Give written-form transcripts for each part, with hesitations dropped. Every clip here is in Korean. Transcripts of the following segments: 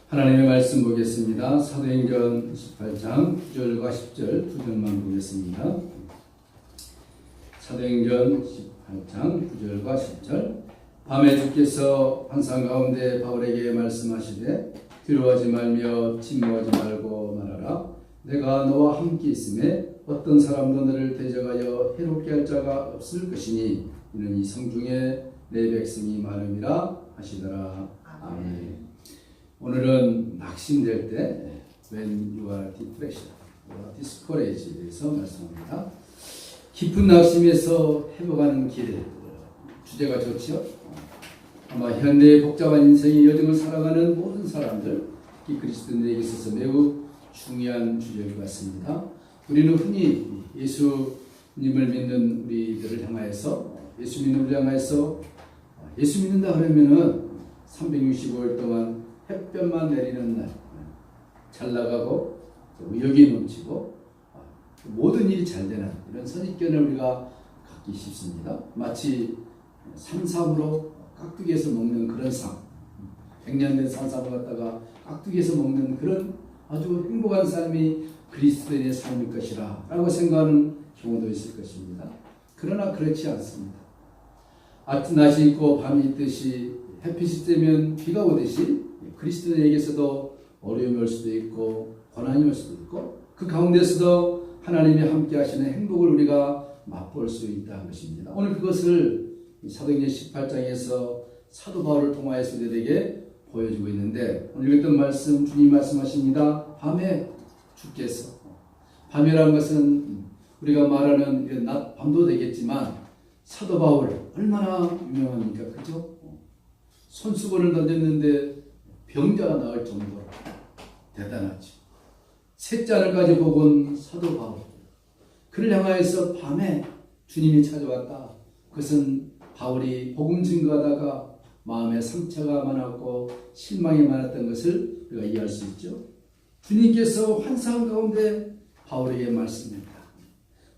하나님의 말씀 보겠습니다. 사도행전 18장 9절과 10절 두 절만 보겠습니다. 사도행전 18장 9절과 10절. 밤에 주께서 환상 가운데 바울에게 말씀하시되 두려워하지 말며 침묵하지 말고 말하라. 내가 너와 함께 있음에 어떤 사람도 너를 대적하여 해롭게 할 자가 없을 것이니 이는 이 성중에 내 백성이 많음이라 하시더라. 아멘. 오늘은 낙심될 때 when you are depression or discourage에 대해서 말씀합니다. 깊은 낙심에서 회복하는 길, 주제가 좋지요. 아마 현대의 복잡한 인생의 여정을 살아가는 모든 사람들, 특히 그리스도인들에게 있어서 매우 중요한 주제인 것 같습니다. 우리는 흔히 예수님을 믿는 우리들을 향하여서 예수 믿는다 그러면은 365일 동안 햇볕만 내리는 날, 잘 나가고 의욕이 넘치고 모든 일이 잘 되는 이런 선입견을 우리가 갖기 쉽습니다. 마치 산삼으로 깍두기에서 먹는 그런 삶, 100년 된 산삼을 갖다가 깍두기에서 먹는 그런 아주 행복한 삶이 그리스도인의 삶일 것이라 라고 생각하는 경우도 있을 것입니다. 그러나 그렇지 않습니다. 낮이 있고 밤이 있듯이 햇빛이 뜨면 비가 오듯이 그리스도인에게서도 어려움이 올 수도 있고 고난이 올 수도 있고 그 가운데서도 하나님이 함께 하시는 행복을 우리가 맛볼 수 있다는 것입니다. 오늘 그것을 사도행전 18장에서 사도 바울을 통하여서 우리에게 보여주고 있는데 오늘 읽었던 말씀 주님 말씀하십니다. 밤에 주께서, 밤이라는 것은 우리가 말하는 낮 밤도 되겠지만 사도 바울 얼마나 유명합니까? 그죠? 손수건을 던졌는데 병자가 나을 정도로 대단하죠. 셋째 하늘까지 보건 사도 바울, 그를 향하여서 밤에 주님이 찾아왔다. 그것은 바울이 복음 증거하다가 마음에 상처가 많았고 실망이 많았던 것을 우리가 이해할 수 있죠. 주님께서 환상 가운데 바울에게 말씀합니다.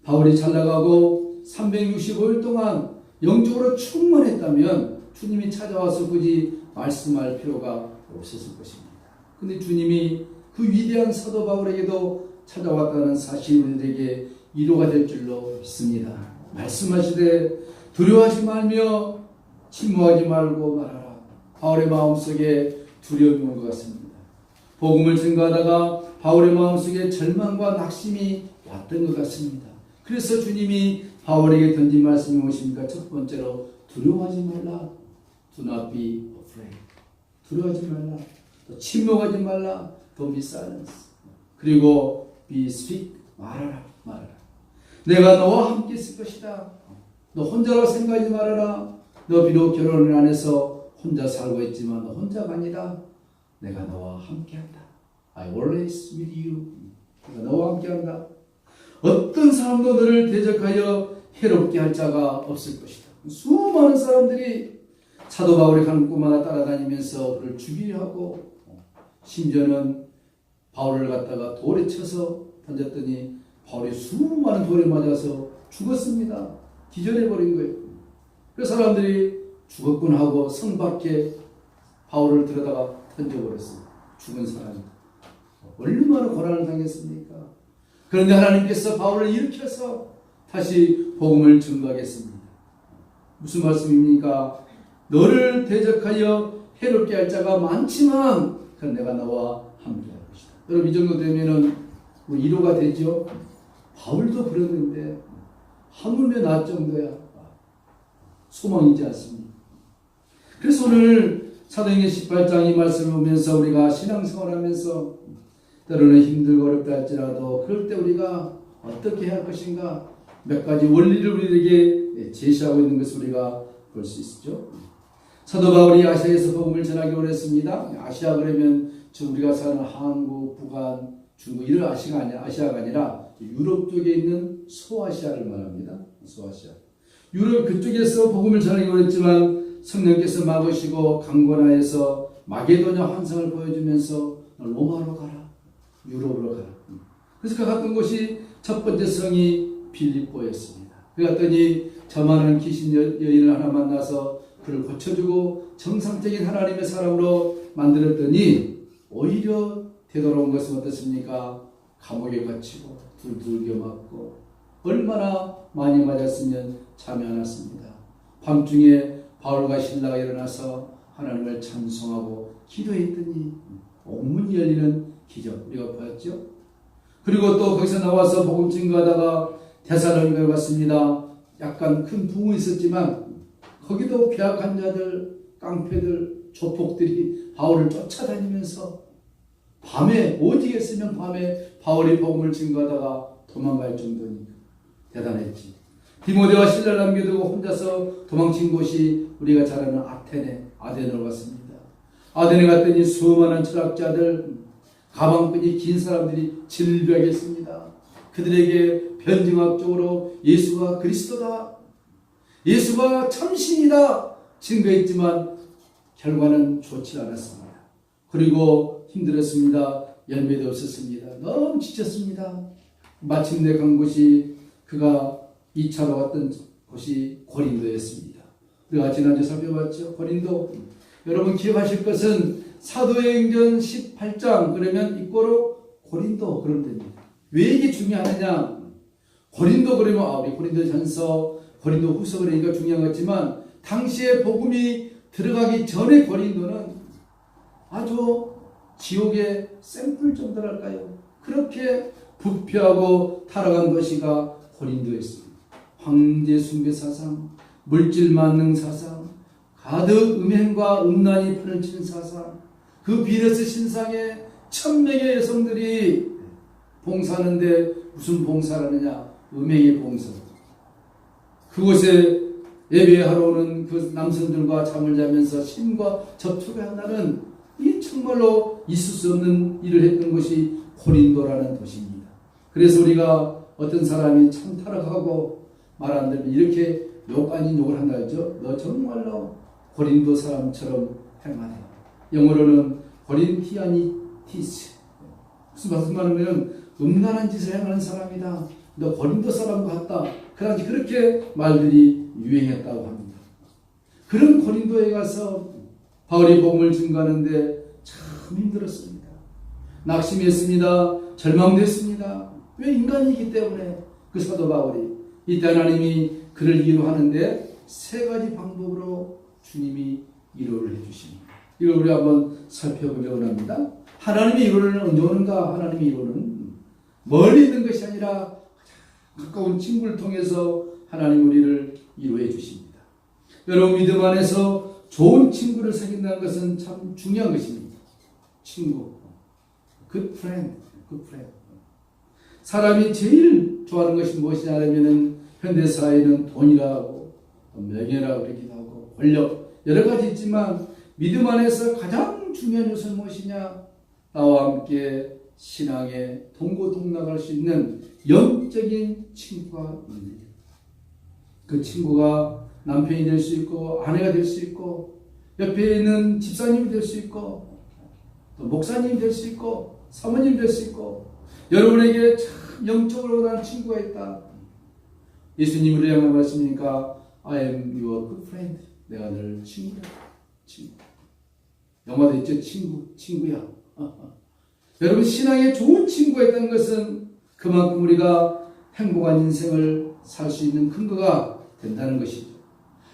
바울이 잘 나가고 365일 동안 영적으로 충만했다면 주님이 찾아와서 굳이 말씀할 필요가 없었을 것입니다. 근데 주님이 그 위대한 사도 바울에게도 찾아왔다는 사실이 우리들에게 위로가 될 줄로 믿습니다. 말씀하시되 두려워하지 말며 침묵하지 말고 말하라. 바울의 마음속에 두려움이 온 것 같습니다. 복음을 증거하다가 바울의 마음속에 절망과 낙심이 왔던 것 같습니다. 그래서 주님이 바울에게 던진 말씀이 무엇입니까? 첫 번째로 두려워하지 말라. Do not be afraid. 두려워하지 말라. 또 침묵하지 말라. Don't be silent. 그리고 be speak. 말하라. 내가 너와 함께 있을 것이다. 너 혼자라고 생각하지 말아라. 너 비록 결혼을 안 해서 혼자 살고 있지만 너 혼자가 아니다. 내가 너와 함께한다. I always with you. 내가 너와 함께한다. 어떤 사람도 너를 대적하여 해롭게 할 자가 없을 것이다. 수많은 사람들이 사도 바울이 가는 곳마다 따라다니면서 그를 죽이려 하고 심지어는 바울을 갖다가 돌에 쳐서 던졌더니 바울이 수많은 돌에 맞아서 죽었습니다. 기절해버린 거예요. 그래서 사람들이 죽었군 하고 성 밖에 바울을 들여다가 던져버렸어요. 죽은 사람이. 얼마나 고난을 당했습니까? 그런데 하나님께서 바울을 일으켜서 다시 복음을 증거하겠습니다. 무슨 말씀입니까? 너를 대적하여 해롭게 할 자가 많지만 그건 내가 너와 함께 할 것이다. 여러분 이 정도 되면은 위로가 되죠? 바울도 그러는데 하물며 나 정도야 소망이지 않습니까? 그래서 오늘 사도행전 18장 이 말씀을 보면서 우리가 신앙생활하면서 때로는 힘들고 어렵다 할지라도 그럴 때 우리가 어떻게 해야 할 것인가 몇 가지 원리를 우리에게 제시하고 있는 것을 우리가 볼 수 있죠. 사도 바울이 아시아에서 복음을 전하기 원했습니다. 아시아 그러면 지금 우리가 사는 한국, 북한, 중국 이런 아시아가 아니라 유럽 쪽에 있는 소아시아를 말합니다. 소아시아. 유럽 그쪽에서 복음을 전하기 원했지만 성령께서 막으시고 강권하여서 마게도냐 환상을 보여주면서 로마로 가라. 유럽으로 가라. 그래서 그 갔던 곳이 첫 번째 성이 빌립보였습니다. 그 갔더니 저 많은 귀신 여인을 하나 만나서 그를 고쳐주고 정상적인 하나님의 사람으로 만들었더니 오히려 되돌아온 것은 어떻습니까? 감옥에 갇히고 두들겨 맞고 얼마나 많이 맞았으면 잠이 안 왔습니다. 밤중에 바울과 실라가 일어나서 하나님을 찬송하고 기도했더니 옥문이 열리는 기적 우리가 보았죠. 그리고 또 거기서 나와서 복음 증거하다가 데살로니가에 왔습니다. 약간 큰 부흥이 있었지만 거기도 괴악한 자들, 깡패들, 조폭들이 바울을 쫓아다니면서 밤에 오직 했으면 밤에 바울이 복음을 증거하다가 도망갈 정도니까 대단했지. 디모데와 실라를 남겨두고 혼자서 도망친 곳이 우리가 잘 아는 아데네로 갔습니다. 아데네 갔더니 수많은 철학자들, 가방끈이 긴 사람들이 질병했습니다. 그들에게 변증학적으로 예수가 그리스도다, 예수가 참신이다 증거했지만 결과는 좋지 않았습니다. 그리고 힘들었습니다. 열매도 없었습니다. 너무 지쳤습니다. 마침내 간 곳이 그가 2차로 갔던 곳이 고린도였습니다. 우리가 지난주 살펴봤죠. 고린도. 여러분 기억하실 것은 사도행전 18장 그러면 이꼬로 고린도 그러면 됩니다. 왜 이게 중요하느냐? 고린도 그러면 우리 고린도전서, 고린도 후서 그러니까 중요한 거지만 당시에 복음이 들어가기 전에 고린도는 아주 지옥의 샘플 정도랄까요? 그렇게 부패하고 타락한 도시가 고린도였습니다. 황제 숭배 사상, 물질 만능 사상, 가득 음행과 음란이 판을 치는 사상, 그 비너스 신상에 1000명의 여성들이 봉사하는데 무슨 봉사를 하느냐? 음행의 봉사. 그곳에 예배하러 오는 그 남성들과 잠을 자면서 신과 접촉을 한다는 이 정말로 있을 수 없는 일을 했던 것이 고린도라는 도시입니다. 그래서 우리가 어떤 사람이 참 타락하고 말 안 들으면 이렇게 욕 아닌 욕을 한다 하죠. 너 정말로 고린도 사람처럼 행하네. 영어로는 고린티아니티스. 무슨 말이냐면 음란한 짓을 행하는 사람이다. 너 고린도 사람 같다. 그렇게 말들이 유행했다고 합니다. 그런 고린도에 가서 바울이 복음을 증거하는데 참 힘들었습니다. 낙심했습니다. 절망됐습니다. 왜 인간이기 때문에 그 사도 바울이 이때 하나님이 그를 위로하는데 세 가지 방법으로 주님이 위로를 해주십니다. 이걸 우리 한번 살펴보려고 합니다. 하나님의 위로는 언제 오는가? 하나님의 위로는 멀리 있는 것이 아니라 가까운 친구를 통해서 하나님 우리를 위로해 주십니다. 여러분 믿음 안에서 좋은 친구를 사귄다는 것은 참 중요한 것입니다. 친구, good friend, good friend. 사람이 제일 좋아하는 것이 무엇이냐면 현대사회는 돈이라고 명예라고 그러기도 하고 권력 여러 가지 있지만 믿음 안에서 가장 중요한 요소는 무엇이냐? 나와 함께 신앙에 동고동락할 수 있는 영적인 친구가 있는 그 친구가 남편이 될 수 있고 아내가 될 수 있고 옆에 있는 집사님이 될 수 있고 또 목사님이 될 수 있고 사모님이 될 수 있고 여러분에게 참 영적으로 원하는 친구가 있다. 예수님을 향한 말씀이니까 I am your good friend. 내가 늘 친구야. 친구. 영화도 있죠. 친구야. 여러분 신앙에 좋은 친구가 있다는 것은 그만큼 우리가 행복한 인생을 살 수 있는 근거가 된다는 것이죠.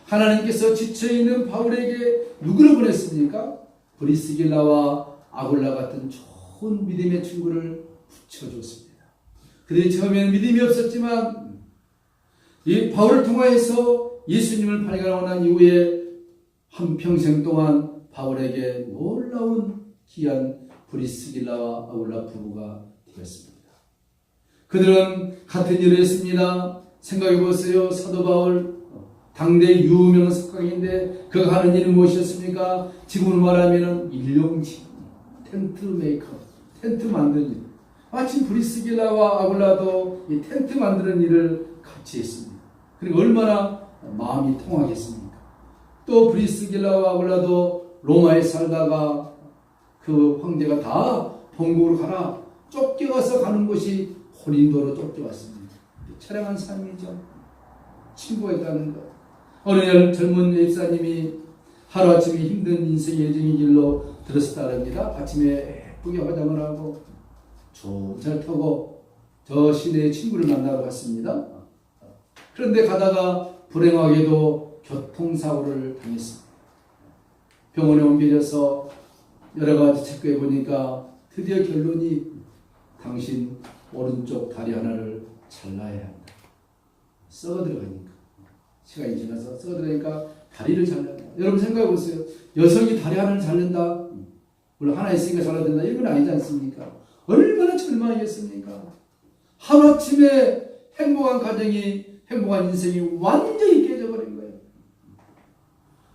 하나님께서 지쳐있는 바울에게 누구를 보냈습니까? 브리스길라와 아굴라 같은 좋은 믿음의 친구를 붙여줬습니다. 그들이 처음에는 믿음이 없었지만 이 바울을 통하여서 예수님을 발견하고 난 이후에 한평생 동안 바울에게 놀라운 귀한 브리스길라와 아굴라 부부가 되었습니다. 그들은 같은 일을 했습니다. 생각해 보세요. 사도 바울 당대 유명한 석강인데 그가 하는 일은 무엇이었습니까? 지금으로 말하면 일용직, 텐트 메이커, 텐트 만드는 일. 마침 브리스길라와 아굴라도 이 텐트 만드는 일을 같이 했습니다. 그리고 얼마나 마음이 통하겠습니까? 또 브리스길라와 아굴라도 로마에 살다가 그 황제가 다 본국으로 가라 쫓겨가서 가는 곳이 고린도로 쫓겨왔습니다. 처량한 삶이죠. 친구가 있다는 것. 어느 날 젊은 집사님이 하루아침에 힘든 인생의 여정의 길로 들었었다 합니다. 아침에 예쁘게 화장을 하고 좋은 차를 타고 저 시내의 친구를 만나러 갔습니다. 그런데 가다가 불행하게도 교통사고를 당했습니다. 병원에 옮겨져서 여러 가지 체크해 보니까 드디어 결론이 당신 오른쪽 다리 하나를 잘라야 한다. 썩어 들어가니까. 시간이 지나서 썩어 들어가니까 다리를 잘라야 한다. 여러분 생각해 보세요. 여성이 다리 하나를 자른다? 물론 하나 있으니까 잘라야 된다. 이건 아니지 않습니까? 얼마나 절망이겠습니까? 하루아침에 행복한 가정이, 행복한 인생이 완전히 깨져버린 거예요.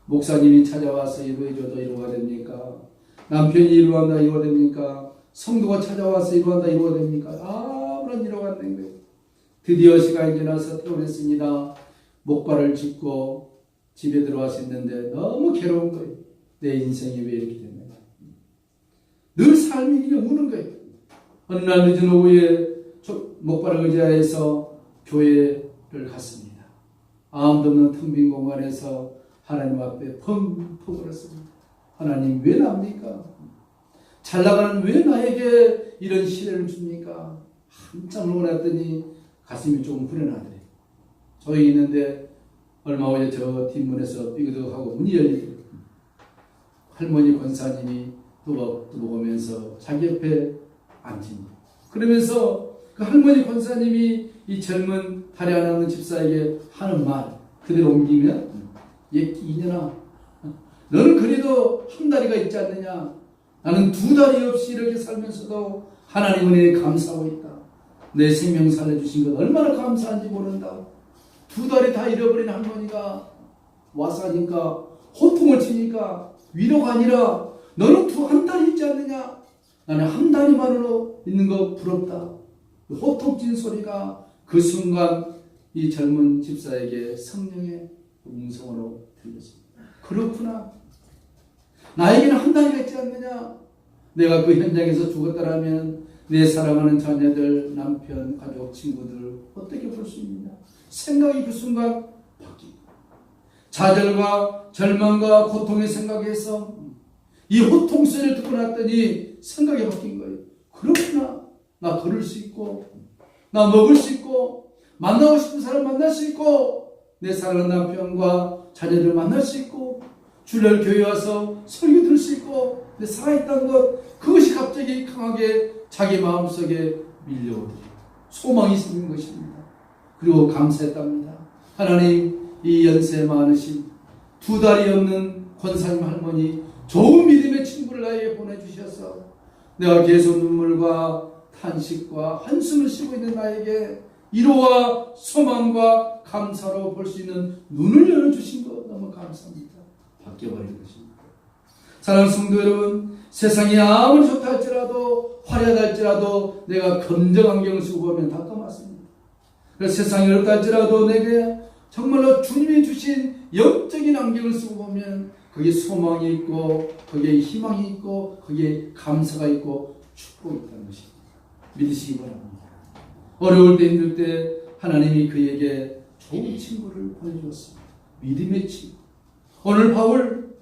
목사님이 찾아와서 이루어줘도 이루어가 됩니까? 남편이 이루어간다 이루어가 됩니까? 성도가 찾아와서 이루어간다 이루어가 됩니까? 아무런 이루어가 안 된 거예요. 드디어 시간이 지나서 퇴원했습니다. 목발을 짚고 집에 들어왔었는데 너무 괴로운 거예요. 내 인생이 왜 이렇게 됐나? 늘 삶이 그냥 우는 거예요. 어느 날 늦은 오후에 목발을 의지하여서 교회를 갔습니다. 아무도 없는 텅 빈 공간에서 하나님 앞에 펑펑 울었습니다. 하나님 왜 납니까? 잘 나가는 왜 나에게 이런 시련을 줍니까? 한참 울었더니 가슴이 조금 후련하더래요. 저희 있는데 얼마 후에 저 뒷문에서 삐그덕하고 문이 열리더래요. 할머니 권사님이 뚜벅뚜벅 오면서 자기 옆에 앉습니다. 그러면서 그 할머니 권사님이 이 젊은 다리 하나 없는 집사에게 하는 말 그대로 옮기면 얘 이년아 너는 그래도 한 다리가 있지 않느냐. 나는 두 다리 없이 이렇게 살면서도 하나님 은혜에 감사하고 있다. 내 생명 살려주신 것 얼마나 감사한지 모른다. 두 다리 다 잃어버린 할머니가 와서 하니까 호통을 치니까 위로가 아니라 너는 한 다리 있지 않느냐. 나는 한 다리만으로 있는 거 부럽다. 호통친 소리가 그 순간 이 젊은 집사에게 성령의 음성으로 들렸습니다. 그렇구나. 나에게는 한 다리가 있지 않느냐. 내가 그 현장에서 죽었다라면 내 사랑하는 자녀들, 남편, 가족, 친구들 어떻게 볼 수 있느냐. 생각이 그 순간 바뀝니다. 좌절과 절망과 고통의 생각에서 이 호통 소리를 듣고 났더니 생각이 바뀐 거예요. 그렇구나. 나 걸을 수 있고, 나 먹을 수 있고, 만나고 싶은 사람 만날 수 있고, 내 사랑하는 남편과 자녀들 만날 수 있고, 주일 교회 와서 설교 들을 수 있고, 내 살아있다는 것, 그것이 갑자기 강하게 자기 마음속에 밀려오더니 소망이 생긴 것입니다. 그리고 감사했답니다. 하나님, 이 연세 많으신 두 다리 없는 권사님 할머니 좋은 믿음의 친구를 나에게 보내주셔서 내가 계속 눈물과 탄식과 한숨을 쉬고 있는 나에게 위로와 소망과 감사로 볼 수 있는 눈을 열어주신 것 너무 감사합니다. 바뀌어버린 것입니다. 사랑하는 성도 여러분, 세상이 아무리 좋다 할지라도 화려하다 할지라도 내가 검정 안경을 쓰고 보면 다 까맣습니다. 그래서 세상이 어렵다 할지라도 내게 정말로 주님이 주신 영적인 안경을 쓰고 보면 거기에 소망이 있고 거기에 희망이 있고 거기에 감사가 있고 축복이 있다는 것입니다. 믿으시기 바랍니다. 어려울 때 힘들 때 하나님이 그에게 좋은 친구를 보내주었습니다. 믿음의 친구. 오늘 바울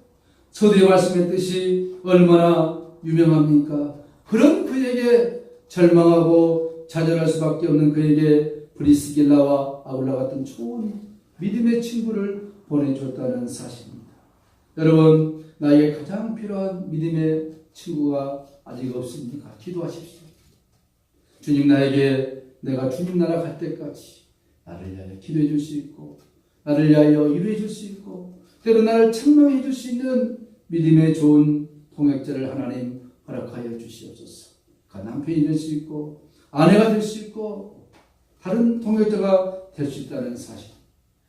서두에 말씀했듯이 얼마나 유명합니까? 그런 그에게 절망하고 좌절할 수밖에 없는 그에게 브리스길라와 아굴라 같은 좋은 믿음의 친구를 보내줬다는 사실입니다. 여러분, 나에게 가장 필요한 믿음의 친구가 아직 없습니까? 기도하십시오. 주님, 나에게 내가 주님 나라 갈 때까지 나를 위하여 기도해 줄 수 있고 나를 위하여 위로해 줄 수 있고 때로 나를 책망해 줄 수 있는 믿음의 좋은 동역자를 하나님 허락하여 주시옵소서. 남편이 될 수 있고 아내가 될 수 있고 다른 동역자가 될 수 있다는 사실.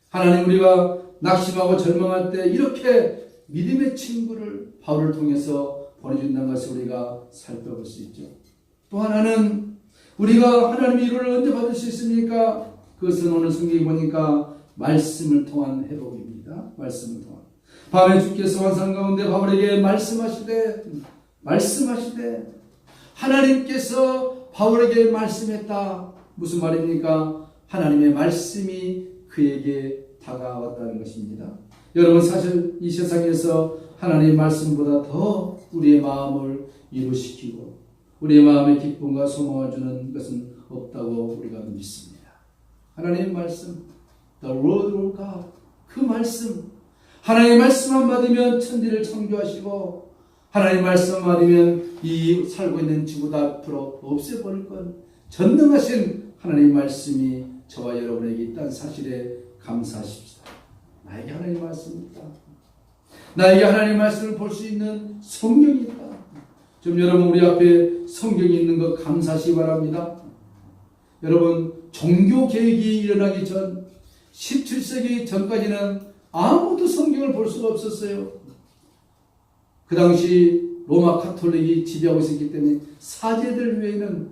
하나님, 우리가 낙심하고 절망할 때 이렇게 믿음의 친구를 바울을 통해서 보내준다는 것을 우리가 살펴볼 수 있죠. 또 하나는 우리가 하나님의 위로를 언제 받을 수 있습니까? 그것은 오늘 성경에 보니까 말씀을 통한 회복입니다. 말씀을 통한. 밤에 주께서 환상 가운데 바울에게 말씀하시되 하나님께서 바울에게 말씀했다. 무슨 말입니까? 하나님의 말씀이 그에게 다가왔다는 것입니다. 여러분, 사실 이 세상에서 하나님 말씀보다 더 우리의 마음을 이루시키고 우리의 마음에 기쁨과 소망을 주는 것은 없다고 우리가 믿습니다. 하나님 말씀, The Word of God, 그 말씀, 하나님의 말씀만 받으면 천지를 창조하시고 하나님의 말씀만 받으면 이 살고 있는 지구도 앞으로 없애버릴 건 전능하신 하나님의 말씀이 저와 여러분에게 있다는 사실에 감사하십시다. 나에게 하나님의 말씀이 있다. 나에게 하나님의 말씀을 볼 수 있는 성경이 있다. 좀 여러분 우리 앞에 성경이 있는 것 감사하시기 바랍니다. 여러분 종교 개혁이 일어나기 전 17세기 전까지는 아무도 성경을 볼 수가 없었어요. 그 당시 로마 카톨릭이 지배하고 있었기 때문에 사제들 외에는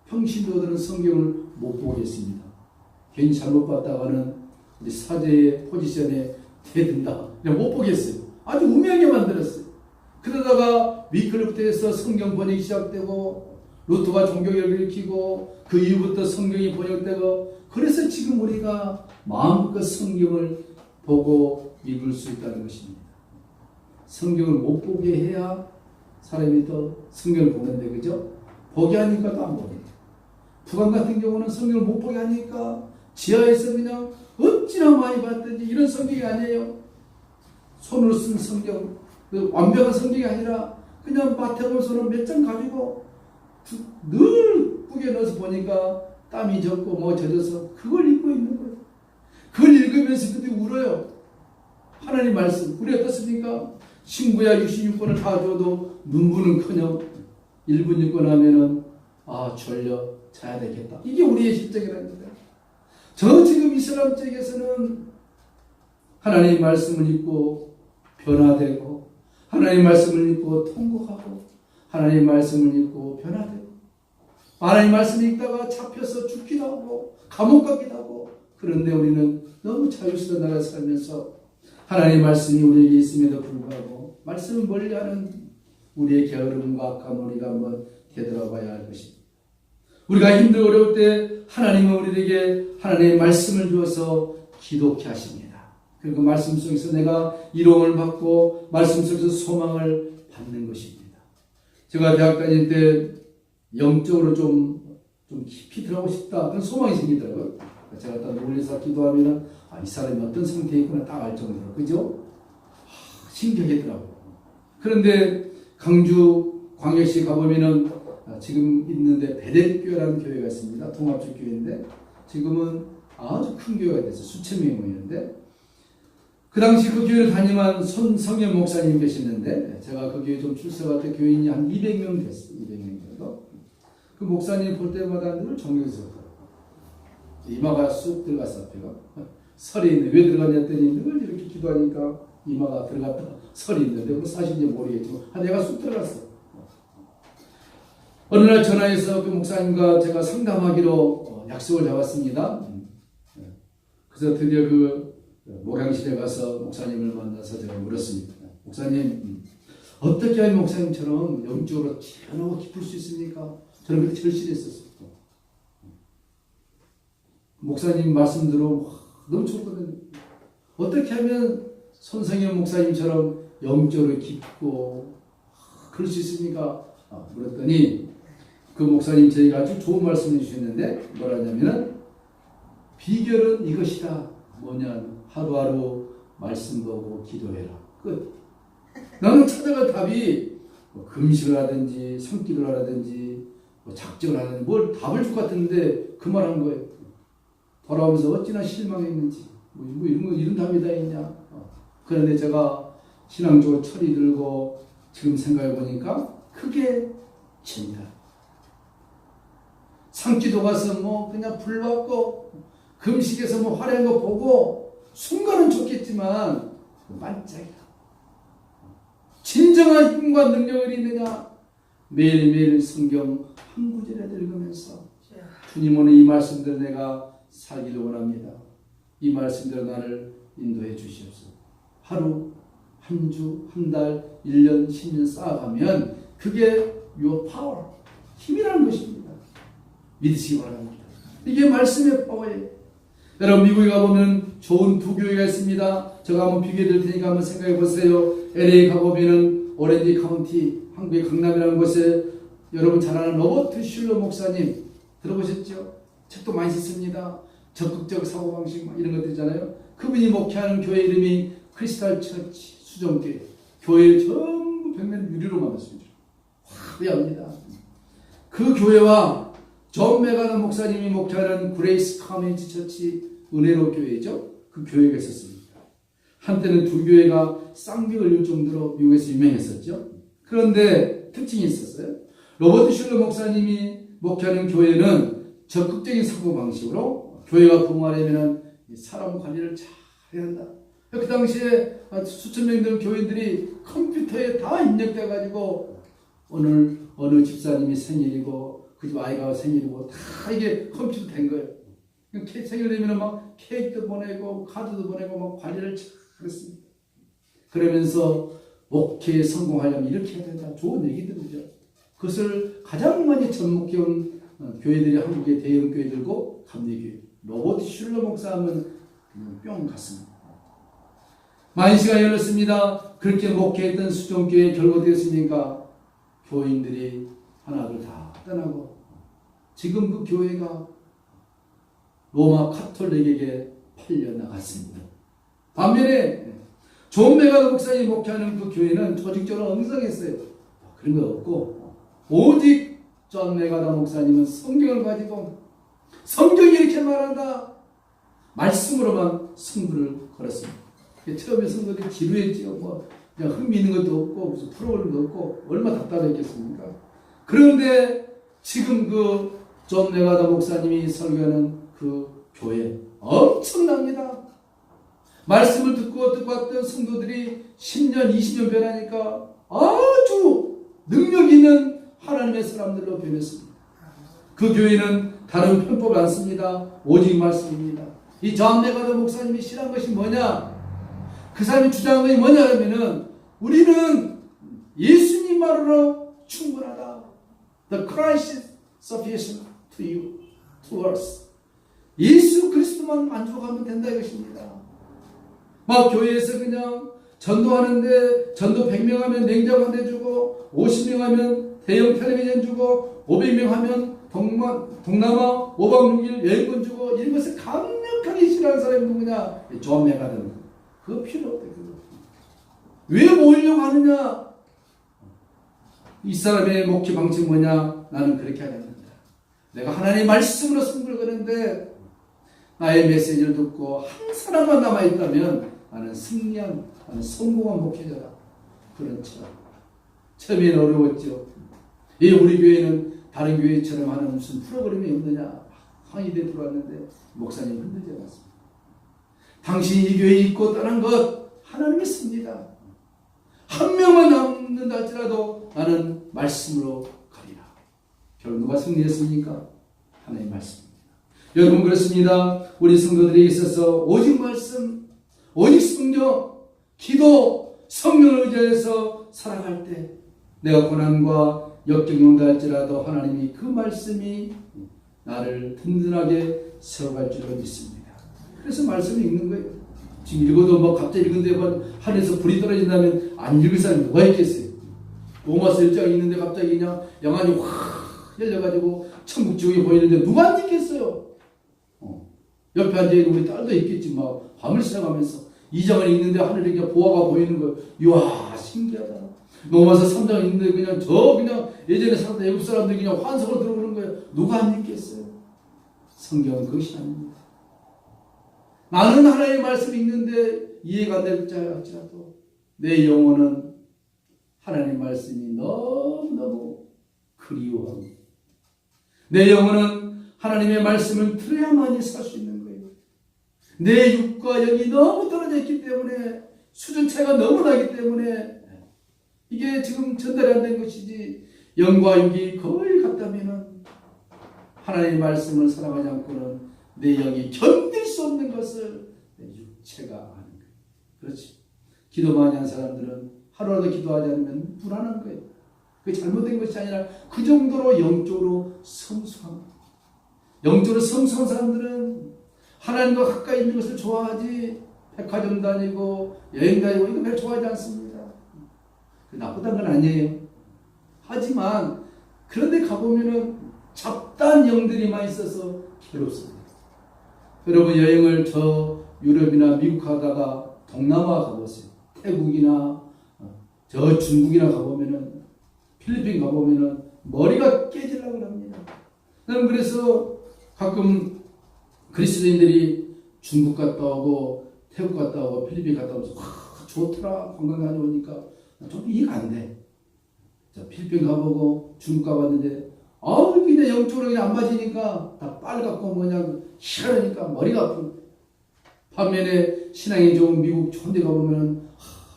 평신도들은 성경을 못 보겠습니다. 괜히 잘못 봤다가는 우리 사제의 포지션에 대든다. 그냥 못 보겠어요. 아주 우매하게 만들었어요. 그러다가 위클리프트에서 성경 번역이 시작되고 루터가 종교개혁을 일으키고 그 이후부터 성경이 번역되고 그래서 지금 우리가 마음껏 성경을 보고 읽을 수 있다는 것입니다. 성경을 못 보게 해야 사람이 또 성경을 보는데 그죠? 보게 하니까 또 안 보게. 북한 같은 경우는 성경을 못 보게 하니까 지하에서 그냥 어찌나 많이 봤든지 이런 성경이 아니에요. 손으로 쓴 성경, 완벽한 성경이 아니라 그냥 마태복음서는 몇 장 가지고 늘 꾸겨 넣어서 보니까 땀이 젖고 뭐 젖어서 그걸 읽고 있는 거예요. 그걸 읽으면서 그때 울어요. 하나님 말씀. 우리 어떻습니까? 신구약 66권을 다 줘도 눈부는커녕 1분 읽고 나면은 아 졸려 자야 되겠다. 이게 우리의 실정이라는 거예요. 저 지금 이슬람 쪽에서는 하나님 말씀을 읽고 변화되고 하나님 말씀을 읽고 통곡하고 하나님 말씀을 읽고 변화되고 하나님 말씀을 읽다가 잡혀서 죽기도 하고 감옥 가기도 하고 그런데 우리는 너무 자유스러운 나라에 살면서 하나님 말씀이 우리에게 있음에도 불구하고 말씀을 멀리하는 우리의 게으름과 악함을 우리가 한번 되돌아봐야 할 것입니다. 우리가 힘들고 어려울 때 하나님은 우리에게 하나님의 말씀을 주어서 기도케 하십니다. 그리고 그 말씀 속에서 내가 이로움을 받고 말씀 속에서 소망을 받는 것입니다. 제가 대학 다닐 때 영적으로 좀 깊이 들어가고 싶다 그런 소망이 생기더라고요. 제가 딱 놀래서 기도하면 이 사람이 어떤 상태에 있구나 딱 알 정도로 그죠? 신기하더라고요. 그런데 강주 광역시 가보면은 지금 있는데 베델교회라는 교회가 있습니다. 통합적 교회인데 지금은 아주 큰 교회가 됐어요. 수천 명이 모이는데 그 당시 그 교회를 담임한 손성현 목사님 계시는데 제가 그 교회 좀 출석할 때 교인이 한 200명 됐어요. 200명 정도. 그 목사님 볼 때마다 늘 존경스럽더라고요. 이마가 쑥 들어갔어. 앞에가 설이 있는데 왜 들어갔냐 했더니 늘 이렇게 기도하니까 이마가 들어갔다 설이 있는데 뭐 사실인지 모르겠지만 내가 쑥 들어갔어. 어느 날 전화해서 그 목사님과 제가 상담하기로 약속을 잡았습니다. 그래서 드디어 그 목양실에 가서 목사님을 만나서 제가 물었습니다. 목사님, 어떻게 하면 목사님처럼 영적으로 지연하고 깊을 수 있습니까? 저는 그렇게 절실했었어요. 목사님 말씀대로 너무 좋거든요. 어떻게 하면 손성현 목사님처럼 영적으로 깊고 그럴 수 있습니까? 물었더니 그 목사님 저희가 아주 좋은 말씀을 주셨는데 뭐라 하냐면은 비결은 이것이다. 뭐냐 하루하루 말씀 보고 기도해라. 끝. 나는 찾아갈 답이 뭐 금식을 하든지 성기를 하든지 뭐 작정을 하든지 뭘 답을 줄 것 같은데 그 말 한 거예요. 돌아오면서 어찌나 실망했는지 뭐 이런 답이 다 있냐. 그런데 제가 신앙적으로 철이 들고 지금 생각해 보니까 그게 죄다. 산기도 가서 뭐 그냥 불 받고 금식에서 뭐 화려한 거 보고 순간은 좋겠지만 반짝이다. 진정한 힘과 능력이 있느냐? 매일매일 성경 한 구절이라도 읽으면서 주님 오늘 이 말씀대로 내가 살기를 원합니다. 이 말씀대로 나를 인도해 주시옵소서. 하루, 한 주, 한 달, 1년, 10년 쌓아가면 그게 your power, 힘이라는 것입니다. 믿으시기 바랍니다. 이게 말씀의 파워예요. 여러분 미국에 가보면 좋은 두 교회가 있습니다. 제가 한번 비교해 드릴 테니까 한번 생각해 보세요. LA 가보면은 오렌지 카운티 한국의 강남이라는 곳에 여러분 잘 아는 로버트 슐러 목사님 들어보셨죠? 책도 많이 썼습니다. 적극적 사고방식 이런 것들 있잖아요. 그분이 목회하는 교회 이름이 크리스탈 처치 수정교회. 교회를 전부 벽면 유리로 만들었습니다. 화려합니다. 그 교회와 존 메가더 목사님이 목회하는 그레이스 커뮤니티 처치 은혜로 교회죠. 그 교회가 있었습니다. 한때는 두 교회가 쌍벽을 이룰 정도로 미국에서 유명했었죠. 그런데 특징이 있었어요. 로버트 슐러 목사님이 목회하는 교회는 적극적인 사고방식으로 교회가 부흥하려면 사람 관리를 잘 해야 한다. 그 당시에 수천 명 되는 교인들이 컴퓨터에 다 입력돼가지고 오늘 어느 집사님이 생일이고 그 집 아이가 생일이고 다 이게 컴퓨터 된 거예요. 생일 되면 막 케이크도 보내고 카드도 보내고 막 관리를 잘 했습니다. 그러면서 목회에 성공하려면 이렇게 해야 된다. 좋은 얘기들이죠. 그것을 가장 많이 접목해온 교회들이 한국의 대형 교회들고 감리교회. 로버트 슐러 목사 하면 그냥 뿅 갔습니다. 만시가 열렸습니다. 그렇게 목회했던 수종교회 결과되었습니까? 교인들이 하나둘 다 떠나고 지금 그 교회가 로마 카톨릭에게 팔려나갔습니다. 반면에 존 메가더 목사님이 목회하는 그 교회는 조직적으로 엉성했어요. 그런 거 없고 오직 존 메가더 목사님은 성경을 가지고 성경이 이렇게 말한다. 말씀으로만 승부를 걸었습니다. 처음에 성도들이 지루했지요. 뭐 그냥 흥미있는 것도 없고 무슨 프로그램도 없고 얼마나 답답했겠습니까? 그런데 지금 그 존 메가더 목사님이 설교하는 그 교회 엄청납니다. 말씀을 듣고 왔던 성도들이 10년, 20년 변하니까 아주 능력 있는 하나님의 사람들로 변했습니다. 그 교회는 다른 편법 안 씁니다. 오직 말씀입니다. 이 존 메가더 목사님이 싫어한 것이 뭐냐? 그 사람이 주장한 것이 뭐냐 하면은 우리는 예수님 말으로 충분하다. The Christ is sufficient to you, to us. 예수 그리스도만 만족하면 된다 이것입니다. 막 교회에서 그냥 전도하는데 전도 100명 하면 냉장고 한 대 주고 50명 하면 대형 텔레비전 주고 500명 하면 동남아 5박 6일 여행권 주고 이런 것을 강력하게 싫어하는 사람이 누구냐? 존 메가더. 그거 필요 없다. 왜 모이려고 하느냐? 이 사람의 목회 방식이 뭐냐? 나는 그렇게 하지 않는다. 내가 하나님의 말씀으로 승부를 거는데 나의 메시지를 듣고 한 사람만 남아있다면 나는 승리한, 나는 성공한 목회자다. 그런 처럼. 처음에는 어려웠죠. 우리 교회는 다른 교회처럼 하는 무슨 프로그램이 없느냐? 항의대 들어왔는데 목사님 흔들지 않았습니다. 당신이 이 교회에 있고 떠난 것 하나님의 씁니다. 한 명만 남는다 할지라도 나는 말씀으로 가리라. 결국 누가 승리했습니까? 하나님의 말씀입니다. 여러분 그렇습니다. 우리 성도들에게 있어서 오직 말씀, 오직 성경, 기도, 성령을 의지해서 살아갈 때 내가 고난과 역경이 온다 할지라도 하나님이 그 말씀이 나를 든든하게 세워갈 줄로 믿습니다. 그래서 말씀을 읽는 거예요. 지금 읽어도 뭐 갑자기 읽는데 하늘에서 불이 떨어진다면 안 읽을 사람이 누가 있겠어요? 로마서 1장 읽는데 갑자기 그냥 영안이 확 열려가지고 천국 지옥이 보이는데 누가 안 읽겠어요? 옆에 앉아있는 우리 딸도 있겠지. 막 밤을 새가면서 2장을 읽는데 하늘에 그냥 보화가 보이는 거예요. 이야 신기하다. 로마서 3장 읽는데 그냥 예전에 살았던 애국 사람들이 그냥 환상으로 들어보는 거예요. 누가 안 읽겠어요? 성경은 그것이 아닙니다. 나는 하나님의 말씀 읽는데 이해가 안 될지 알지라도 내 영혼은 하나님의 말씀이 너무너무 그리워합니다. 내 영혼은 하나님의 말씀을 들어야만이 살 수 있는 거예요. 내 육과 영이 너무 떨어져 있기 때문에 수준 차이가 너무 나기 때문에 이게 지금 전달이 안 된 것이지 영과 육이 거의 같다면 하나님의 말씀을 사랑하지 않고는 내 영이 견딜 수 없는 것을 내 육체가 아는 거예요. 그렇지. 기도 많이 한 사람들은 하루라도 기도하지 않으면 불안한 거예요. 그게 잘못된 것이 아니라 그 정도로 영적으로 성숙한 거예요. 영적으로 성숙한 사람들은 하나님과 가까이 있는 것을 좋아하지 백화점 다니고 여행 다니고 이거 별로 좋아하지 않습니다. 나쁘다는 건 아니에요. 하지만 그런데 가보면은 잡다한 영들이 많이 있어서 괴롭습니다. 여러분 여행을 저 유럽이나 미국 가다가 동남아 가보세요. 태국이나 저 중국이나 가보면은 필리핀 가보면은 머리가 깨지려고 합니다. 나는 그래서 가끔 그리스도인들이 중국 갔다 오고 태국 갔다 오고 필리핀 갔다 오면서 와 좋더라 관광 다녀오니까 좀 이해가 안 돼. 자, 필리핀 가보고 중국 가봤는데 그냥 영적으로 그냥 안 맞으니까 다 빨갛고 그냥 희한하니까 머리가 아프고 반면에 신앙이 좋은 미국 좋은 데 가보면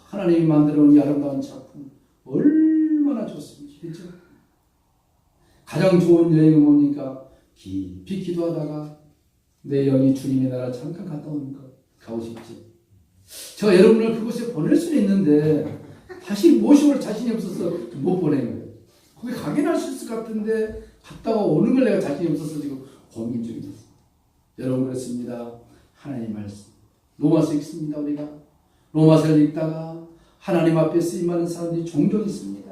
하나님이 만들어 놓은 이 아름다운 작품 얼마나 좋습니까? 그렇죠? 가장 좋은 여행은 뭡니까? 깊이 기도하다가 내 영이 주님의 나라 잠깐 갔다 오는 거 가고 싶지. 제가 여러분을 그곳에 보낼 수는 있는데 다시 모셔올 자신이 없어서 못 보낸 거예요. 거기 가긴 할 수 있을 것 같은데 갔다가 오는 걸 내가 자신이 없어서 지금 고민 중입니다. 여러분 그렇습니다. 하나님 말씀 로마서 읽습니다. 우리가 로마서를 읽다가 하나님 앞에 쓰임받는 사람들이 종종 있습니다.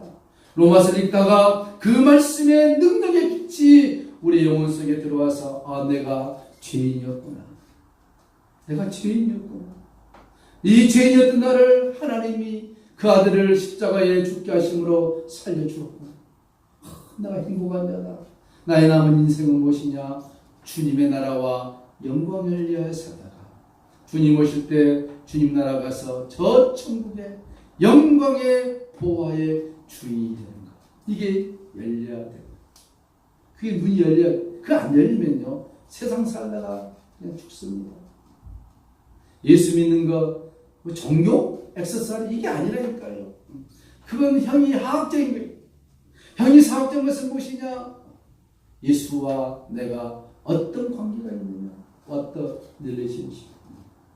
로마서를 읽다가 그 말씀의 능력의 빛이 우리 영혼 속에 들어와서 내가 죄인이었구나. 내가 죄인이었구나. 이 죄인이었던 나를 하나님이 그 아들을 십자가에 죽게 하심으로 살려주었구나. 내가 행복한 자다. 나의 남은 인생은 무엇이냐? 주님의 나라와 영광을 위하여 살다가 주님 오실 때 주님 나라 가서 저 천국의 영광의 보화의 주인이 되는 것. 이게 열려야 돼요. 그게 눈이 열려. 그 안 열리면요 세상 살다가 그냥 죽습니다. 예수 믿는 것, 종교, 엑서사이즈 이게 아니라니까요. 그건 형이 하학적인 거예요. 형이 사학적인 것은 무엇이냐? 예수와 내가 어떤 관계가 있느냐, 어떤 릴레이션십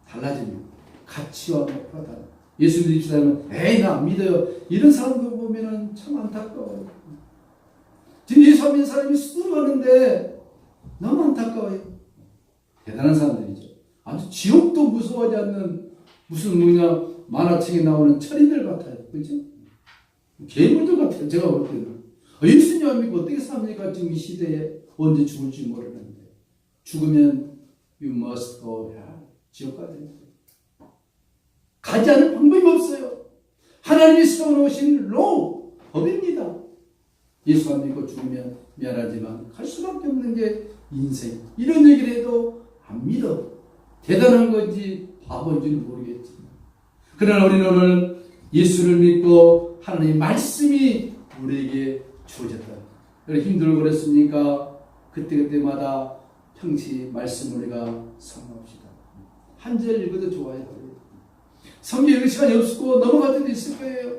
달라집니다. 가치와 목표가 달라. 예수 믿지 않으면 에이 나 안 믿어요. 이런 사람들 보면은 참 안타까워요. 지금 예수 안 믿는 사람이 수많은데 너무 안타까워요. 대단한 사람들이죠. 아주 지옥도 무서워하지 않는 무슨 만화책에 나오는 철인들 같아요. 그렇죠? 괴물들 같아요. 제가 볼 때는. 예수님 안 믿고 어떻게 삽니까? 지금 이 시대에 언제 죽을지 모르는데. 죽으면 you must go hell. 지옥 가야 됩니다. 가지 않을 방법이 없어요. 하나님이 세워놓으신 law, 법입니다. 예수 안 믿고 죽으면 미안하지만 갈 수밖에 없는 게 인생. 이런 얘기를 해도 안 믿어. 대단한 건지 바본지는 모르겠지만. 그러나 우리는 오늘 예수를 믿고 하나님의 말씀이 우리에게 주어졌다. 힘들고 그랬습니까? 그때그때마다 평시 말씀 우리가 사모합시다. 한 절 읽어도 좋아요. 성경 읽을 시간이 없고 넘어갈 때도 있을 거예요.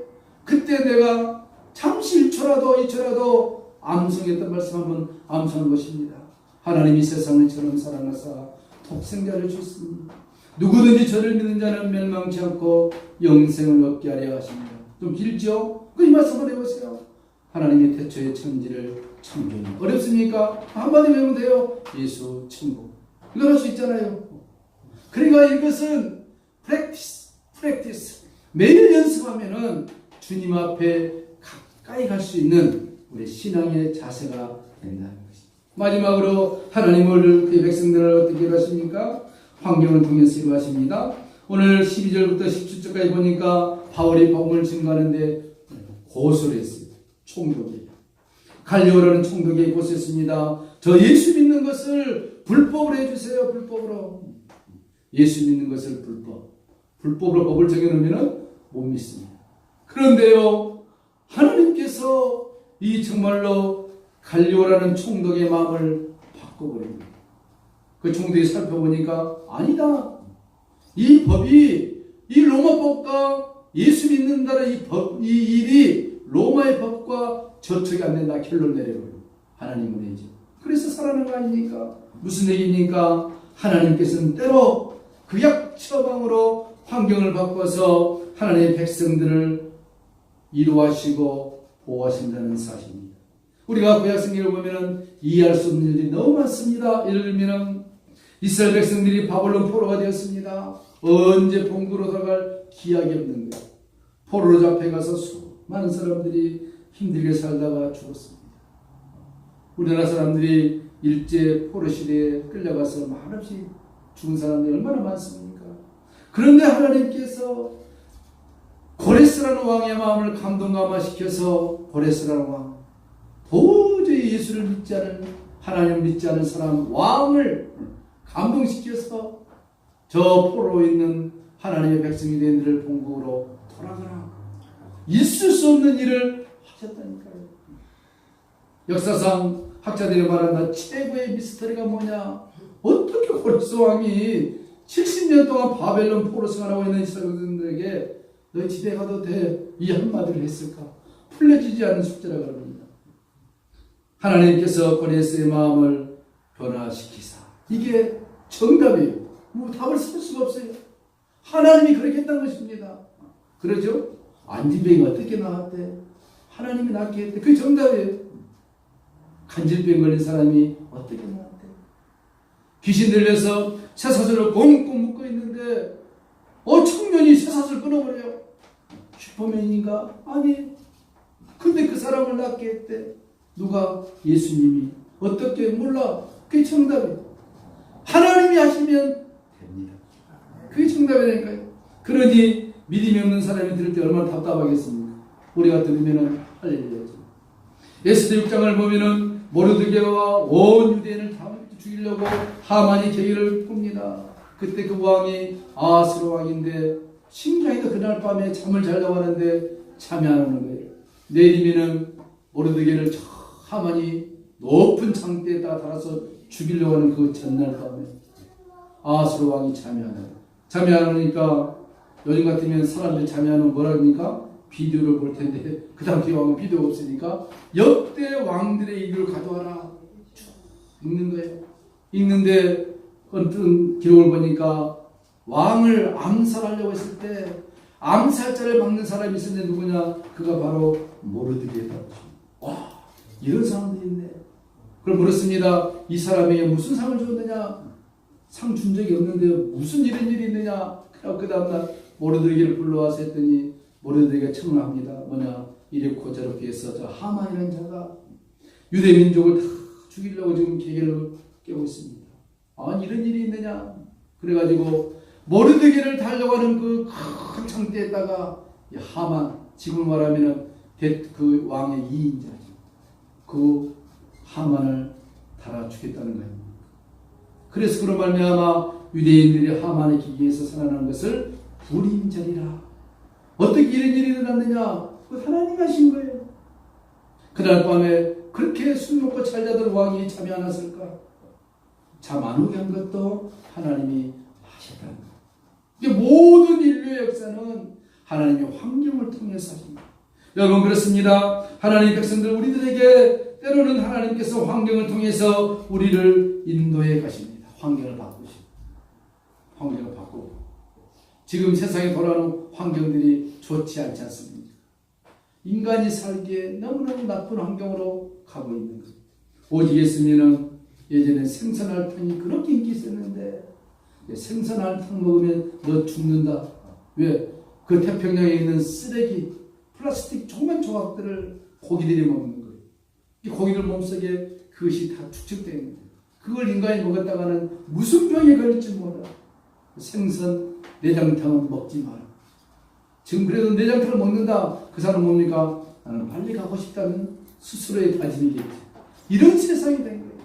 그때 내가 잠시 1초라도 암송했던 말씀 한번 암송한 것입니다. 하나님이 세상을 처럼 사랑하사 독생자를 주셨습니다. 누구든지 저를 믿는 자는 멸망치 않고 영생을 얻게 하려 하십니다. 좀 길죠? 이 말씀을 해보세요. 하나님이 태초에 천지를 창조했습니다. 어렵습니까? 한마디 외우면 돼요. 예수 천국. 이거 할 수 있잖아요. 그러니까 이것은 practice. 매일 연습하면은 주님 앞에 가까이 갈 수 있는 우리 신앙의 자세가 된다는 것입니다. 마지막으로 하나님을 그의 백성들을 어떻게 하십니까? 환경을 통해서 이루하십니다. 오늘 12절부터 17절까지 보니까 바울이 복음을 증거하는데 고소를 했어요. 총독이에요. 갈리오라는 총독이 고소했습니다. 저 예수 믿는 것을 불법으로 해주세요. 불법으로. 예수 믿는 것을 불법으로 법을 정해놓으면 못 믿습니다. 그런데요, 하나님께서 이 정말로 갈리오라는 총독의 마음을 바꿔버립니다. 그 총독이 살펴보니까 아니다. 이 법이 이 로마법과 예수 믿는다는 이 일이 로마의 법과 저촉이 안 된다. 결론 내려버려요. 하나님은 얘기죠. 그래서 살아난 거 아닙니까? 무슨 얘기입니까? 하나님께서는 때로 구약 처방으로 환경을 바꿔서 하나님의 백성들을 이루하시고 보호하신다는 사실입니다. 우리가 구약 성경을 보면 이해할 수 없는 일이 너무 많습니다. 예를 들면 이스라엘 백성들이 바벨론 포로가 되었습니다. 언제 본국으로 들어갈 기약이 없는 거예요. 포로로 잡혀가서 수많은 사람들이 힘들게 살다가 죽었습니다. 우리나라 사람들이 일제 포로 시대에 끌려가서 말없이 죽은 사람들이 얼마나 많습니까? 그런데 하나님께서 고레스라는 왕의 마음을 감동감화시켜서 고레스라는 왕, 도저히 예수를 믿지 않은, 하나님을 믿지 않은 사람 왕을 감동시켜서 저 포로로 있는 하나님의 백성이 된 이들을 본국으로 돌아가라, 있을 수 없는 일을 하셨다니까요. 역사상 학자들이 말한다. 최고의 미스터리가 뭐냐? 어떻게 고레스 왕이 70년 동안 바벨론 포로 생활하고 있는 이스라엘들에게 너 집에 가도 돼, 이 한마디를 했을까? 풀려지지 않는 숙제라고 합니다. 하나님께서 고레스의 마음을 변화시키사, 이게 정답이에요. 뭐 답을 쓸 수가 없어요. 하나님이 그렇게 했다는 것입니다. 그러죠? 안진병이 어떻게 나왔대? 하나님이 낫게 했대. 그게 정답이에요. 간질병 걸린 사람이 어떻게 나왔대? 귀신 들려서 쇠사슬을 꽁꽁 묶고 있는데 청년이 쇠사슬을 끊어버려요. 슈퍼맨인가? 아니. 근데 그 사람을 낫게 했대. 누가? 예수님이. 어떻게? 몰라. 그게 정답이에요. 하나님이 하시면 됩니다. 그게 정답이라니까요. 그러니 믿음이 없는 사람이 들을 때 얼마나 답답하겠습니까? 우리가 들으면 할렐루야죠. 에스더 6장을 보면은 모르드게와 온 유대인을 다 죽이려고 하만이 계획을 꿉니다. 그때 그 왕이 아하스로 왕인데 신기하게도 그날 밤에 잠을 자려고 하는데 잠이 안 오는 거예요. 내리면은 모르드게를 하만이 높은 창대에다 달아서 죽이려고 하는 그 전날 밤에 아하스로 왕이 잠이 안 와요. 잠이 안 오니까 요즘 같으면 사람들이 잠이 안 오면 뭐라 합니까? 비디오를 볼 텐데 그 당시 왕은 비디오가 없으니까 역대 왕들의 일을 가져와라 읽는 거예요. 읽는데 어떤 기록을 보니까 왕을 암살하려고 했을 때 암살자를 막는 사람이 있었는데 누구냐? 그가 바로 모르드게다. 와, 이런 사람들이 있네. 그럼 물었습니다. 이 사람에게 무슨 상을 줬느냐? 상 준 적이 없는데 무슨 이런 일이 있느냐? 그 다음날 모르드게를 불러와서 했더니 모르드게가 청을 합니다. 뭐냐? 이렇고 저렇게 해서 저 하만이라는 자가 유대 민족을 다 죽이려고 지금 계획을 깨고 있습니다. 아니 이런 일이 있느냐? 그래가지고 모르드게를 달려가는 그 큰 창대에다가 하만, 지금 말하면 그 왕의 2인자죠. 그 하만을 달아 죽겠다는 거예요. 그래서 그런 말미암아 유대인들이 하만의 기기에서 살아나는 것을 불임절이라. 어떻게 이런 일이 일어났느냐? 그 하나님이 하신 거예요. 그날 밤에 그렇게 술 먹고 잘 자던 왕이 잠이 안 왔을까? 잠 안 오게 한 것도 하나님이 하셨다는 거예요. 이게 모든 인류의 역사는 하나님의 환경을 통해서 하십니다. 여러분 그렇습니다. 하나님의 백성들 우리들에게 때로는 하나님께서 환경을 통해서 우리를 인도해 가십니다. 환경을 바꾸시고 환경을 바꾸고 지금 세상에 돌아오는 환경들이 좋지 않지 않습니까? 인간이 살기에 너무너무 나쁜 환경으로 가고 있는 거예요. 오직 했으면은 예전에 생선알탕이 그렇게 인기 있었는데 생선알탕 먹으면 너 죽는다. 왜? 그 태평양에 있는 쓰레기 플라스틱 조그만 조각들을 고기들이 먹는 거예요. 이 고기들 몸속에 그것이 다 축적되어 있는 거예요. 그걸 인간이 먹었다가는 무슨 병에 걸릴지 몰라. 생선 내장탕은 먹지 마라. 지금 그래도 내장탕을 먹는다. 그 사람 뭡니까? 나는 빨리 가고 싶다는 스스로의 다짐이겠지. 이런 세상이 된 거예요.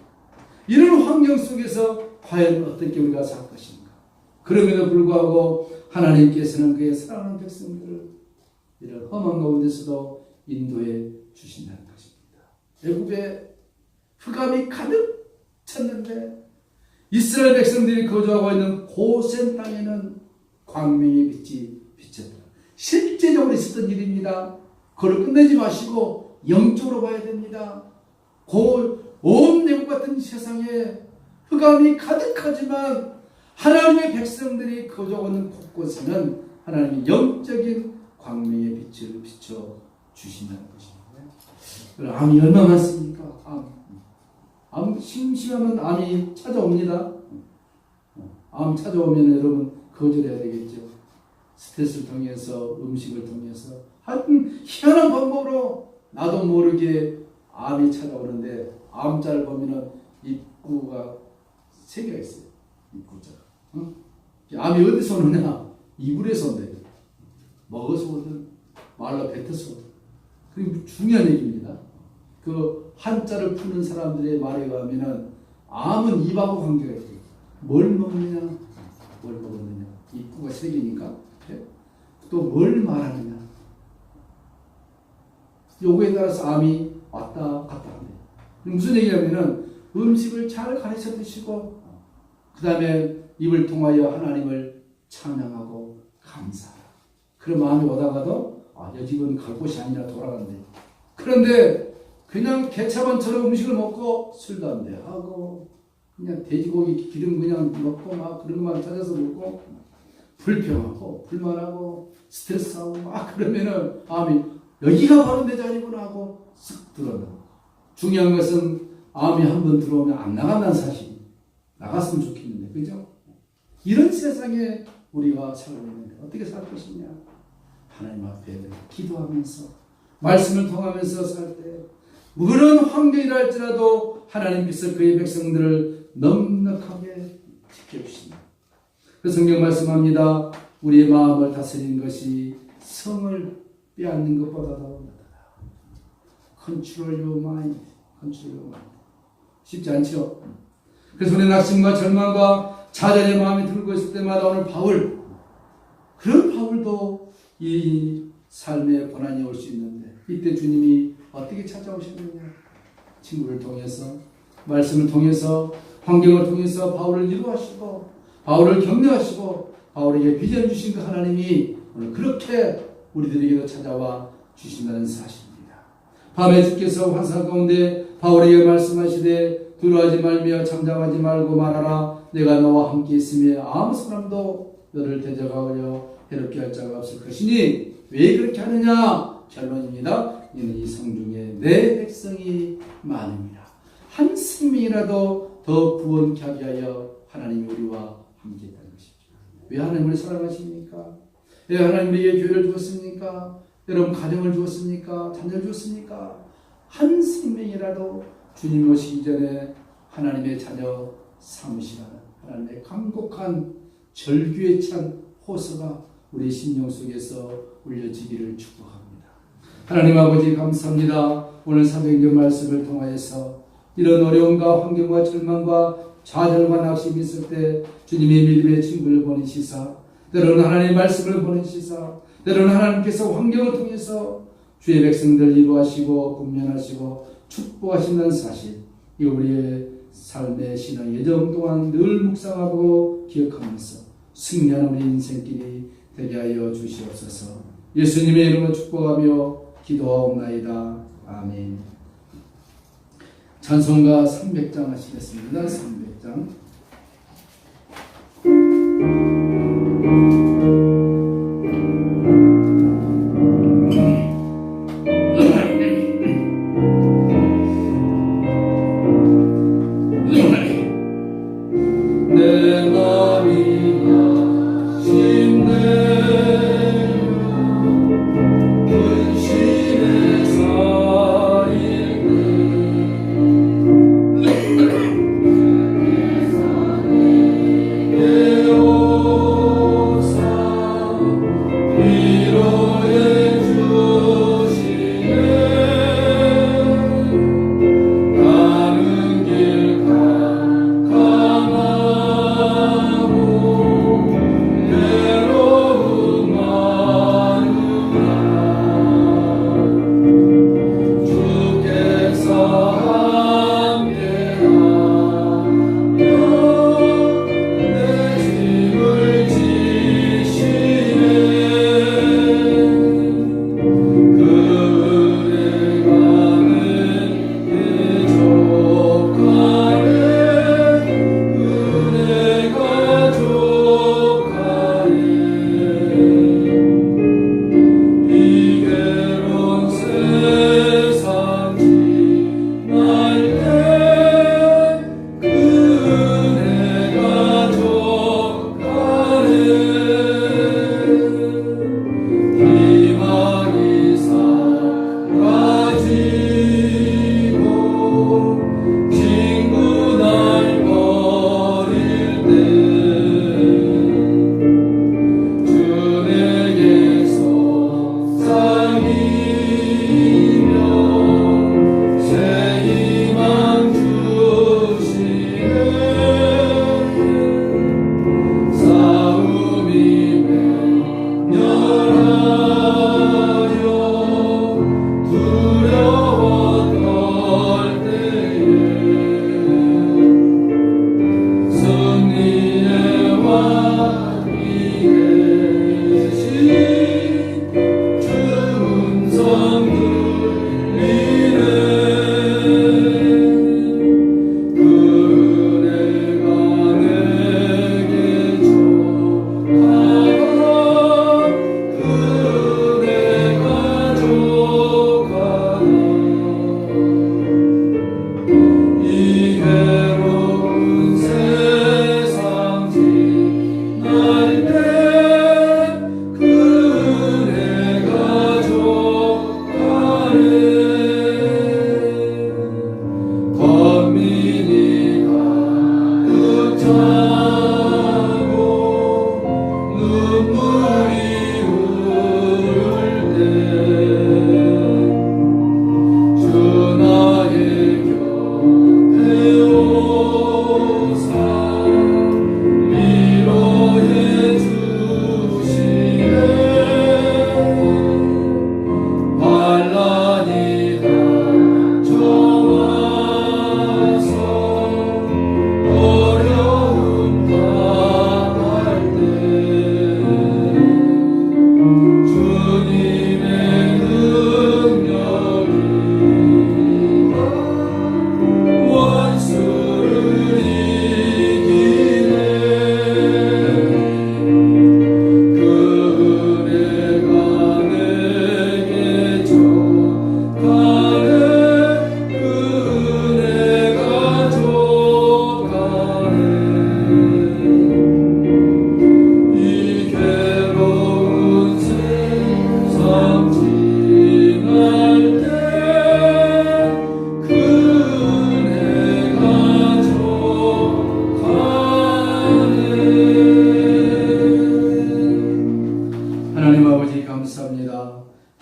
이런 환경 속에서 과연 어떻게 우리가 살 것인가. 그럼에도 불구하고 하나님께서는 그의 사랑하는 백성들을 이런 험한 가운데서도 인도해 주신다는 것입니다. 애굽에 흑암이 가득 찼는데 이스라엘 백성들이 거주하고 있는 고센 땅에는 광명의 빛이 비쳤다. 실제적으로 있었던 일입니다. 그걸 끝내지 마시고 영적으로 봐야 됩니다. 온 애국 같은 세상에 흑암이 가득하지만 하나님의 백성들이 거주하고 있는 곳곳에는 하나님의 영적인 광명의 빛을 비춰 주신다는 것입니다. 암이 얼마나 많습니까? 암 심심하면 암이 찾아옵니다. 암 찾아오면 여러분 거절해야 되겠죠. 스트레스를 통해서, 음식을 통해서, 하여튼 희한한 방법으로 나도 모르게 암이 찾아오는데, 암자를 보면은 입구가 3개가 있어요. 입구자가. 어? 암이 어디서 오느냐? 이불에서 온대요. 먹어서 오든 말라 뱉어서 오든. 그리고 중요한 얘기입니다. 그 한자를 푸는 사람들의 말에 의하면은 암은 입하고 관계가 있대요. 뭘 먹느냐, 뭘 먹었느냐. 입구가 3개니까. 또 뭘 말하느냐. 요거에 따라서 암이 왔다 갔다 한대요. 무슨 얘기냐면은 음식을 잘 가르쳐 드시고, 그 다음에 입을 통하여 하나님을 찬양하고 감사하라. 그런 마음이 오다가도 여 집은 갈 곳이 아니라 돌아간대. 그런데 그냥 개차반처럼 음식을 먹고 술도 한대하고 그냥 돼지고기 기름 그냥 먹고 막 그런 것만 찾아서 먹고 불평하고 불만하고 스트레스하고 막 그러면은 암이 여기가 바로 내 자리구나 하고 쓱 들어온다. 중요한 것은 암이 한번 들어오면 안 나간다는 사실. 나갔으면 좋겠는데, 그죠? 이런 세상에 우리가 살고 있는데 어떻게 살 것이냐? 하나님 앞에 기도하면서 말씀을 통하면서 살 때 무슨 환경이라 할지라도 하나님께서 그의 백성들을 넉넉하게 지켜주신다. 그 성경 말씀합니다. 우리의 마음을 다스리는 것이 성을 빼앗는 것보다도 낫다. Control your mind. Control your mind. 쉽지 않죠? 그래서 우리 낙심과 절망과 좌절의 마음이 들고 있을 때마다 오늘 바울, 그런 바울도 이 삶의 고난이 올 수 있는데 이때 주님이 어떻게 찾아오셨느냐? 친구를 통해서, 말씀을 통해서, 환경을 통해서 바울을 위로하시고 바울을 격려하시고 바울에게 비전 주신 그 하나님이 오늘 그렇게 우리들에게도 찾아와 주신다는 사실입니다. 밤에 주께서 환상 가운데 바울에게 말씀하시되 두려워하지 말며 잠잠하지 말고 말하라. 내가 너와 함께 있으며 아무 사람도 너를 대적하여 해롭게 할 자가 없을 것이니 왜 그렇게 하느냐? 결론입니다. 이는 이 성중에 내 백성이 많음이라. 한 생명이라도 더 구원케 하게 하여 하나님이 우리와 함께 있다는 것이죠. 왜 하나님을 사랑하십니까? 왜 하나님 우리에게 교회를 주었습니까? 여러분 가정을 주었습니까? 자녀를 주었습니까? 한 생명이라도 주님 오시기 전에 하나님의 자녀 삼으시라는 하나님의 간곡한 절규에 찬 호소가 우리 심령 속에서 울려지기를 축복합니다. 하나님 아버지 감사합니다. 오늘 사명절 말씀을 통하여서 이런 어려움과 환경과 절망과 좌절과 낙심이 있을 때 주님의 믿음의 친구를 보내시사, 때로는 하나님의 말씀을 보내시사, 때로는 하나님께서 환경을 통해서 주의 백성들을 위로하시고 권면하시고 축복하신다는 사실, 이 우리의 삶의 신앙 예정 동안 늘 묵상하고 기억하면서 승리하는 우리 인생길이 되게 하여 주시옵소서. 예수님의 이름으로 축복하며 기도하옵나이다. 아멘. 찬송가 300장 하시겠습니다. 300장.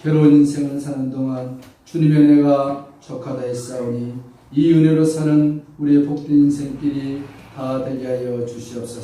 괴로운 인생을 사는 동안 주님의 은혜가 족하다 했사오니 이 은혜로 사는 우리의 복된 인생길이 다 되게 하여 주시옵소서.